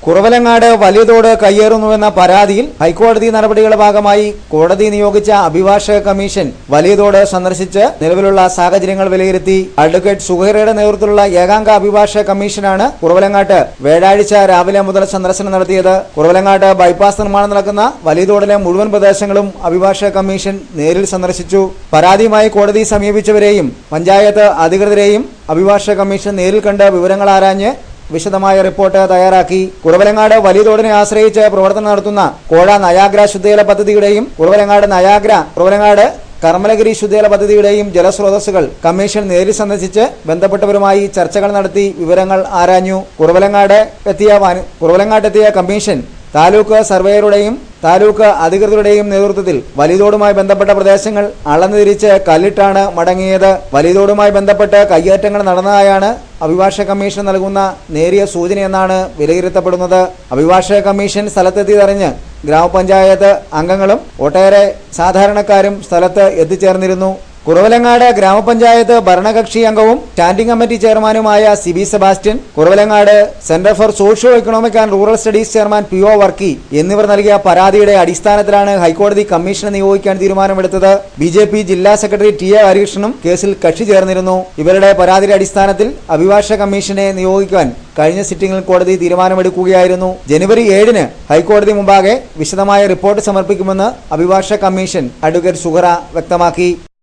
കുറവലങ്ങാട് വലിയതോട് കയ്യേറുന്നുവെന്ന പരാതിയിൽ ഹൈക്കോടതി നടപടികളുടെ ഭാഗമായി കോടതി നിയോഗിച്ച അഭിഭാഷക കമ്മീഷൻ വലിയതോട് സന്ദർശിച്ച് നിലവിലുള്ള സാഹചര്യങ്ങൾ വിലയിരുത്തി. അഡ്വക്കേറ്റ് സുഹൈറയുടെ നേതൃത്വത്തിലുള്ള ഏകാംഗ അഭിഭാഷക കമ്മീഷനാണ് കുറവലങ്ങാട്ട് വ്യാഴാഴ്ച രാവിലെ മുതൽ സന്ദർശനം നടത്തിയത്. കുറവലങ്ങാട്ട് ബൈപ്പാസ് നിർമ്മാണം നടക്കുന്ന വലിയതോടിലെ മുഴുവൻ പ്രദേശങ്ങളും അഭിഭാഷക കമ്മീഷൻ നേരിൽ സന്ദർശിച്ചു. പരാതിയുമായി കോടതി സമീപിച്ചവരെയും പഞ്ചായത്ത് അധികൃതരെയും അഭിഭാഷക കമ്മീഷൻ നേരിൽ കണ്ട് വിവരങ്ങൾ ആരാഞ്ഞ് വിശദമായ റിപ്പോർട്ട് തയ്യാറാക്കി. കുറവലങ്ങാട് വലിയതോടിനെ ആശ്രയിച്ച് പ്രവർത്തനം നടത്തുന്ന കോഴ നയാഗ്ര ശുദ്ധജല പദ്ധതിയുടെയും കുറവലങ്ങാട് കർമ്മലഗിരി ശുദ്ധജല പദ്ധതിയുടെയും ജലസ്രോതസ്സുകൾ കമ്മീഷൻ നേരിൽ സന്ദർശിച്ച് ബന്ധപ്പെട്ടവരുമായി ചർച്ചകൾ നടത്തി വിവരങ്ങൾ ആരാഞ്ഞു. കുറവലങ്ങാട്ടെത്തിയ കമ്മീഷൻ താലൂക്ക് സർവേയറുടെയും താലൂക്ക് അധികൃതരുടെയും നേതൃത്വത്തിൽ വലിയതോടുമായി ബന്ധപ്പെട്ട പ്രദേശങ്ങൾ അളന്നുതിരിച്ച് കല്ലിട്ടാണ് മടങ്ങിയത്. വലിയതോടുമായി ബന്ധപ്പെട്ട് കയ്യേറ്റങ്ങൾ നടന്നതായാണ് അഭിഭാഷക കമ്മീഷൻ നൽകുന്ന നേരിയ സൂചനയെന്നാണ് വിലയിരുത്തപ്പെടുന്നത്. അഭിഭാഷക കമ്മീഷൻ സ്ഥലത്തെത്തിയതറിഞ്ഞ് ഗ്രാമപഞ്ചായത്ത് അംഗങ്ങളും ഒട്ടേറെ സാധാരണക്കാരും സ്ഥലത്ത് എത്തിച്ചേർന്നിരുന്നു. കുറവലങ്ങാട് ഗ്രാമപഞ്ചായത്ത് ഭരണകക്ഷി അംഗവും സ്റ്റാൻഡിംഗ് കമ്മിറ്റി ചെയർമാനുമായ Sibi Sebastian, Kuravilangad centre for socio economic and rural studies chairman PO Varkey എന്നിവർ നൽകിയ പരാതിയുടെ അടിസ്ഥാനത്തിലാണ് ഹൈക്കോടതി കമ്മീഷനെ നിയോഗിക്കാൻ തീരുമാനമെടുത്തത്. BJP ജില്ലാ സെക്രട്ടറി TA ഹരികൃഷ്ണനും കേസിൽ കക്ഷി ചേർന്നിരുന്നു. ഇവരുടെ പരാതിയുടെ അടിസ്ഥാനത്തിൽ അഭിഭാഷക കമ്മീഷനെ നിയോഗിക്കാൻ കഴിഞ്ഞ സിറ്റിംഗിൽ കോടതി തീരുമാനമെടുക്കുകയായിരുന്നു. ജനുവരി 7-ന് ഹൈക്കോടതി മുമ്പാകെ വിശദമായ റിപ്പോർട്ട് സമർപ്പിക്കുമെന്ന് അഭിഭാഷക കമ്മീഷൻ അഡ്വക്കേറ്റ് സുഹറ വ്യക്തമാക്കി.